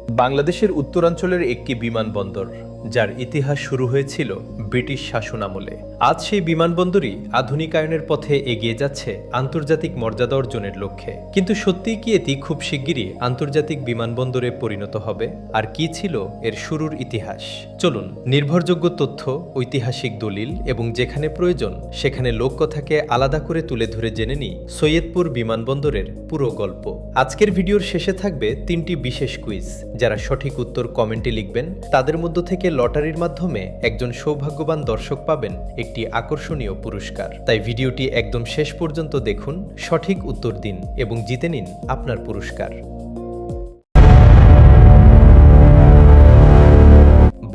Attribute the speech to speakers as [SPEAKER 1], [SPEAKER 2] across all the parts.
[SPEAKER 1] বাংলাদেশের উত্তরাঞ্চলের একটি বিমানবন্দর, যার ইতিহাস শুরু হয়েছিল ব্রিটিশ শাসনামলে। আজ সেই বিমানবন্দরই আধুনিকায়নের পথে এগিয়ে যাচ্ছে আন্তর্জাতিক মর্যাদা অর্জনের লক্ষ্যে। কিন্তু সত্যিই কি এটি খুব শিগগিরই আন্তর্জাতিক বিমানবন্দরে পরিণত হবে? আর কি ছিল এর শুরুর ইতিহাস? চলুন নির্ভরযোগ্য তথ্য, ঐতিহাসিক দলিল এবং যেখানে প্রয়োজন সেখানে লোককথাকে আলাদা করে তুলে ধরে জেনে নিই সৈয়দপুর বিমানবন্দরের পুরো গল্প। আজকের ভিডিওর শেষে থাকবে 3টি বিশেষ কুইজ। যারা সঠিক উত্তর কমেন্টে লিখবেন তাদের মধ্য থেকে লটারির মাধ্যমে একজন সৌভাগ্যবান দর্শক পাবেন একটি আকর্ষণীয় পুরস্কার। তাই ভিডিওটি একদম শেষ পর্যন্ত দেখুন, সঠিক উত্তর দিন এবং জিতে নিন আপনার পুরস্কার।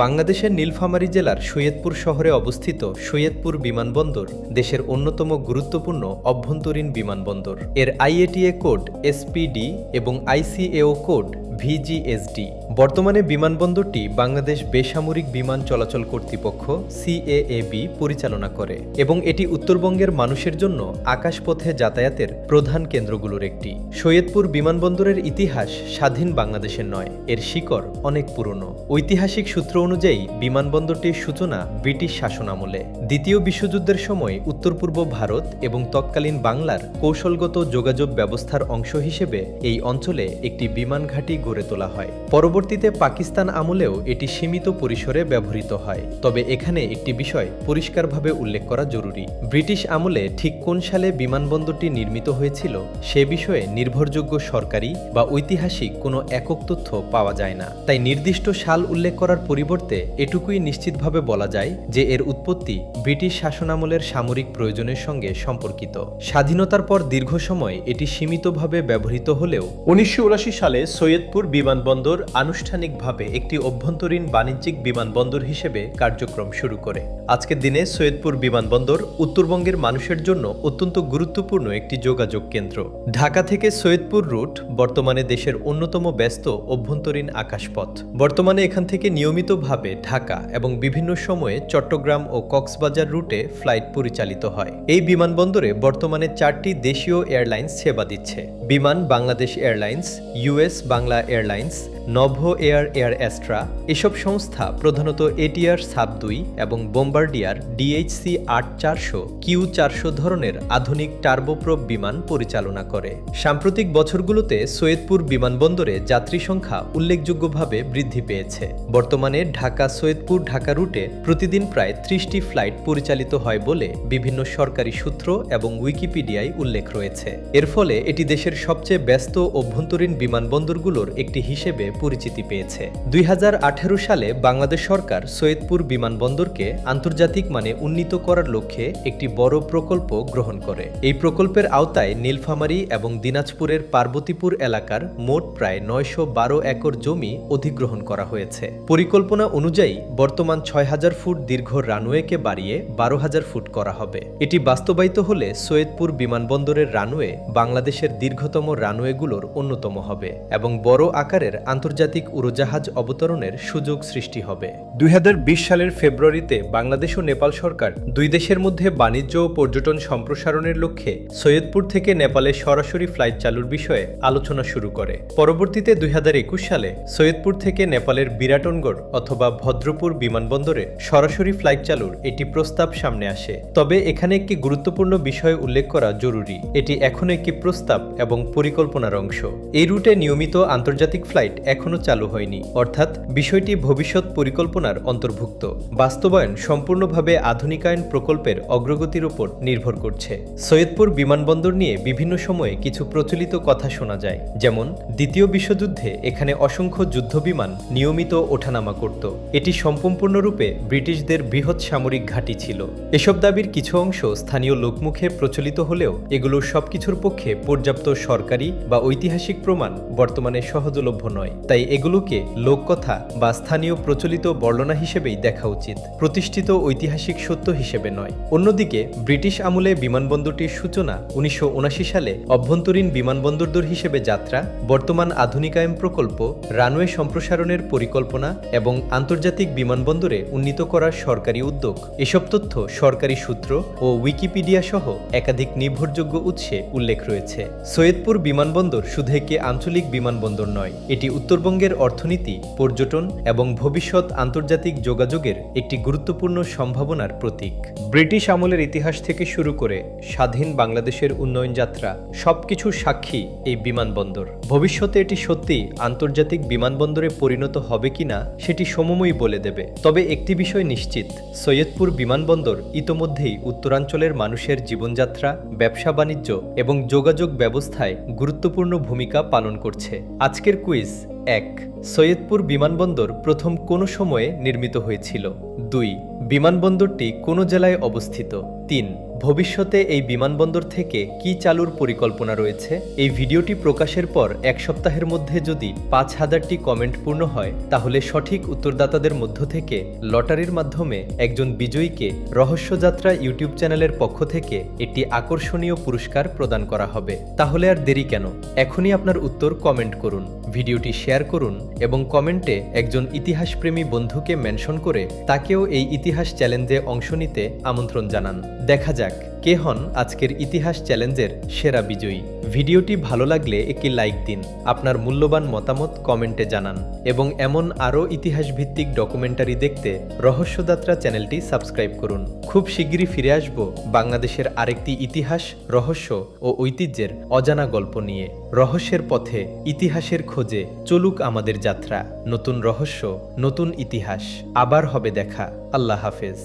[SPEAKER 1] বাংলাদেশের নীলফামারী জেলার সৈয়দপুর শহরে অবস্থিত সৈয়দপুর বিমানবন্দর দেশের অন্যতম গুরুত্বপূর্ণ অভ্যন্তরীণ বিমানবন্দর। এর আইএটিএ কোড এসপিডি এবং আইসিএও কোড ভিজিএসডি। বর্তমানে বিমানবন্দরটি বাংলাদেশ বেসামরিক বিমান চলাচল কর্তৃপক্ষ সিএএবি পরিচালনা করে এবং এটি উত্তরবঙ্গের মানুষের জন্য আকাশপথে যাতায়াতের প্রধান কেন্দ্রগুলোর একটি। সৈয়দপুর বিমানবন্দরের ইতিহাস স্বাধীন বাংলাদেশের নয়, এর শিকড় অনেক পুরনো। ঐতিহাসিক সূত্র অনুযায়ী বিমানবন্দরটির সূচনা ব্রিটিশ শাসনামলে। দ্বিতীয় বিশ্বযুদ্ধের সময় উত্তর পূর্ব ভারত এবং তৎকালীন বাংলার কৌশলগত যোগাযোগ ব্যবস্থার অংশ হিসেবে এই অঞ্চলে একটি বিমান ঘাঁটি গড়ে তোলা হয়। পরবর্তীতে পাকিস্তান আমলেও এটি সীমিত পরিসরে ব্যবহৃত হয়। তবে এখানে একটি বিষয় পরিষ্কারভাবে উল্লেখ করা জরুরি। ব্রিটিশ আমলে ঠিক কোন সালে বিমানবন্দরটি নির্মিত হয়েছিল সে বিষয়ে নির্ভরযোগ্য সরকারি বা ঐতিহাসিক কোনো একক তথ্য পাওয়া যায় না। তাই নির্দিষ্ট সাল উল্লেখ করার পরিবর্তে এটুকুই নিশ্চিতভাবে বলা যায় যে এর উৎপত্তি ব্রিটিশ শাসনামলের সামরিক প্রয়োজনের সঙ্গে সম্পর্কিত। স্বাধীনতার পর দীর্ঘ সময় এটি সীমিতভাবে ব্যবহৃত হলেও 1979 সালে সৈয়দপুর বিমানবন্দর আনুষ্ঠানিকভাবে একটি অভ্যন্তরীণ বাণিজ্যিক বিমানবন্দর হিসেবে কার্যক্রম শুরু করে। আজকের দিনে সৈয়দপুর বিমানবন্দর উত্তরবঙ্গের মানুষের জন্য অত্যন্ত গুরুত্বপূর্ণ একটি যোগাযোগ কেন্দ্র। ঢাকা থেকে সৈয়দপুর রুট বর্তমানে দেশের অন্যতম ব্যস্ত অভ্যন্তরীণ আকাশপথ। বর্তমানে এখান থেকে নিয়মিতভাবে ঢাকা এবং বিভিন্ন সময়ে চট্টগ্রাম ও কক্সবাজার রুটে ফ্লাইট পরিচালিত হয়। এই বিমানবন্দরে বর্তমানে 4টি দেশীয় এয়ারলাইন্স সেবা দিচ্ছে। বিমান Bangladesh airlines, US Bangla airlines, Novo air, air Astra এসব সংস্থা প্রধানত এটিআর সাব-2 এবং বোম্বার্ডিয়ার ডিএইচসি 8400 কিউ400 ধরনের আধুনিক টার্বোপ্রপ বিমান পরিচালনা করে। সাম্প্রতিক বছরগুলোতে সৈয়দপুর বিমানবন্দরে যাত্রী সংখ্যা উল্লেখযোগ্যভাবে বৃদ্ধি পেয়েছে। বর্তমানে ঢাকা সৈয়দপুর ঢাকা রুটে প্রতিদিন প্রায় 30টি ফ্লাইট পরিচালিত হয় বলে বিভিন্ন সরকারি সূত্র এবং উইকিপিডিয়ায় উল্লেখ রয়েছে। এর ফলে এটি দেশের সবচেয়ে ব্যস্ত অভ্যন্তরীণ বিমানবন্দরগুলোর একটি হিসেবে পরিচিতি পেয়েছে। 2018 সালে বাংলাদেশ সরকার সৈয়দপুর বিমানবন্দরকে আন্তর্জাতিক মানে উন্নীত করার লক্ষ্যে একটি বড় প্রকল্প গ্রহণ করে। এই প্রকল্পের আওতায় নীলফামারী এবং দিনাজপুরের পার্বতীপুর এলাকার মোট প্রায় 912 একর জমি অধিগ্রহণ করা হয়েছে। পরিকল্পনা অনুযায়ী বর্তমান 6000 ফুট দীর্ঘ রানওয়েকে বাড়িয়ে 12,000 ফুট করা হবে। এটি বাস্তবায়িত হলে সৈয়দপুর বিমানবন্দরের রানওয়ে বাংলাদেশের দীর্ঘতম রানওয়েগুলোর অন্যতম হবে এবং বড় আকারের আন্তর্জাতিক উড়োজাহাজ অবতরণের সুযোগ সৃষ্টি হবে। 2020 সালের ফেব্রুয়ারিতে বাংলাদেশ ও নেপাল সরকার দুই দেশের মধ্যে বাণিজ্য ও পর্যটন সম্প্রসারণের লক্ষ্যে সৈয়দপুর থেকে নেপালে সরাসরি ফ্লাইট চালুর বিষয়ে আলোচনা শুরু করে। পরবর্তীতে 2021 সালে সৈয়দপুর থেকে নেপালের বিরাটনগড় অথবা ভদ্রপুর বিমানবন্দরে সরাসরি ফ্লাইট চালুর একটি প্রস্তাব সামনে আসে। তবে এখানে একটি গুরুত্বপূর্ণ বিষয় উল্লেখ করা জরুরি। এটি এখনও একটি প্রস্তাব এবং পরিকল্পনার অংশ। এই রুটে নিয়মিত আন্তর্জাতিক ফ্লাইট এখনও চালু হয়নি, অর্থাৎ বিষয়টি ভবিষ্যৎ পরিকল্পনার অন্তর্ভুক্ত। বাস্তবায়ন সম্পূর্ণভাবে আধুনিকায়ন প্রকল্পের অগ্রগতির উপর নির্ভর করছে। সৈয়দপুর বিমানবন্দর নিয়ে বিভিন্ন সময়ে কিছু প্রচলিত কথা শোনা যায়, যেমন দ্বিতীয় বিশ্বযুদ্ধে এখানে অসংখ্য যুদ্ধবিমান নিয়মিত ওঠানামা করত। এটি সম্পূর্ণরূপে ব্রিটিশদের বৃহৎ সামরিক ঘাঁটি ছিল। এসব দাবির কিছু অংশ স্থানীয় লোকমুখে প্রচলিত হলেও এগুলোর সবকিছুর পক্ষে পর্যাপ্ত সরকারি বা ঐতিহাসিক প্রমাণ বর্তমানে সহজলভ্য নয়। তাই এগুলোকে লোককথা বা স্থানীয় প্রচলিত বর্ণনা হিসেবেই দেখা উচিত, প্রতিষ্ঠিত ঐতিহাসিক সত্য হিসেবে নয়। অন্যদিকে ব্রিটিশ আমলে বিমানবন্দরটির সূচনা 1979 সালে অভ্যন্তরীণ বিমানবন্দর হিসেবে যাত্রা, বর্তমান আধুনিকায়ন প্রকল্প, রানওয়ে সম্প্রসারণের পরিকল্পনা এবং আন্তর্জাতিক বিমানবন্দরে উন্নীত করার সরকারি উদ্যোগ এসব তথ্য সরকারি সূত্র ও উইকিপিডিয়া সহ একাধিক নির্ভরযোগ্য উৎসে উল্লেখ রয়েছে। সৈয়দপুর বিমানবন্দর শুধু একটি আঞ্চলিক বিমানবন্দর নয়, এটি উত্তর উত্তরবঙ্গের অর্থনীতি, পর্যটন এবং ভবিষ্যৎ আন্তর্জাতিক যোগাযোগের একটি গুরুত্বপূর্ণ সম্ভাবনার প্রতীক। ব্রিটিশ আমলের ইতিহাস থেকে শুরু করে স্বাধীন বাংলাদেশের উন্নয়ন যাত্রা সবকিছুর সাক্ষী এই বিমানবন্দর। ভবিষ্যতে এটি সত্যি আন্তর্জাতিক বিমানবন্দরে পরিণত হবে কিনা সেটি সময়ই বলে দেবে। তবে একটি বিষয় নিশ্চিত, সৈয়দপুর বিমানবন্দর ইতোমধ্যেই উত্তরাঞ্চলের মানুষের জীবনযাত্রা, ব্যবসা বাণিজ্য এবং যোগাযোগ ব্যবস্থায় গুরুত্বপূর্ণ ভূমিকা পালন করছে। আজকের কুইজ: ১. সৈয়দপুর বিমানবন্দর প্রথম কোন সময়ে নির্মিত হয়েছিল? ২. বিমানবন্দরটি কোন জেলায় অবস্থিত? ৩. ভবিষ্যতে এই বিমানবন্দর থেকে কি চালুর পরিকল্পনা রয়েছে? এই ভিডিওটি প্রকাশের পর এক সপ্তাহের মধ্যে যদি ৫,০০০টি কমেন্ট পূর্ণ হয়, তাহলে সঠিক উত্তরদাতাদের মধ্য থেকে লটারির মাধ্যমে একজন বিজয়ীকে রহস্যযাত্রা ইউটিউব চ্যানেলের পক্ষ থেকে একটি আকর্ষণীয় পুরস্কার প্রদান করা হবে। তাহলে আর দেরি কেন? এখনই আপনার উত্তর কমেন্ট করুন, ভিডিওটি শেয়ার করুন এবং কমেন্টে একজন ইতিহাসপ্রেমী বন্ধুকে মেনশন করে তাকেও এই ইতিহাস চ্যালেঞ্জে অংশ নিতে আমন্ত্রণ জানান। দেখা যাক কে হন আজকের ইতিহাস চ্যালেঞ্জের সেরা বিজয়ী। ভিডিওটি ভালো লাগলে একটি লাইক দিন, আপনার মূল্যবান মতামত কমেন্টে জানান এবং এমন আরও ইতিহাসভিত্তিক ডকুমেন্টারি দেখতে রহস্যযাত্রা চ্যানেলটি সাবস্ক্রাইব করুন। খুব শিগগিরই ফিরে আসব বাংলাদেশের আরেকটি ইতিহাস, রহস্য ও ঐতিহ্যের অজানা গল্প নিয়ে। রহস্যের পথে, ইতিহাসের খোঁজে চলুক আমাদের যাত্রা। নতুন রহস্য, নতুন ইতিহাস। আবার হবে দেখা। আল্লাহ হাফেজ।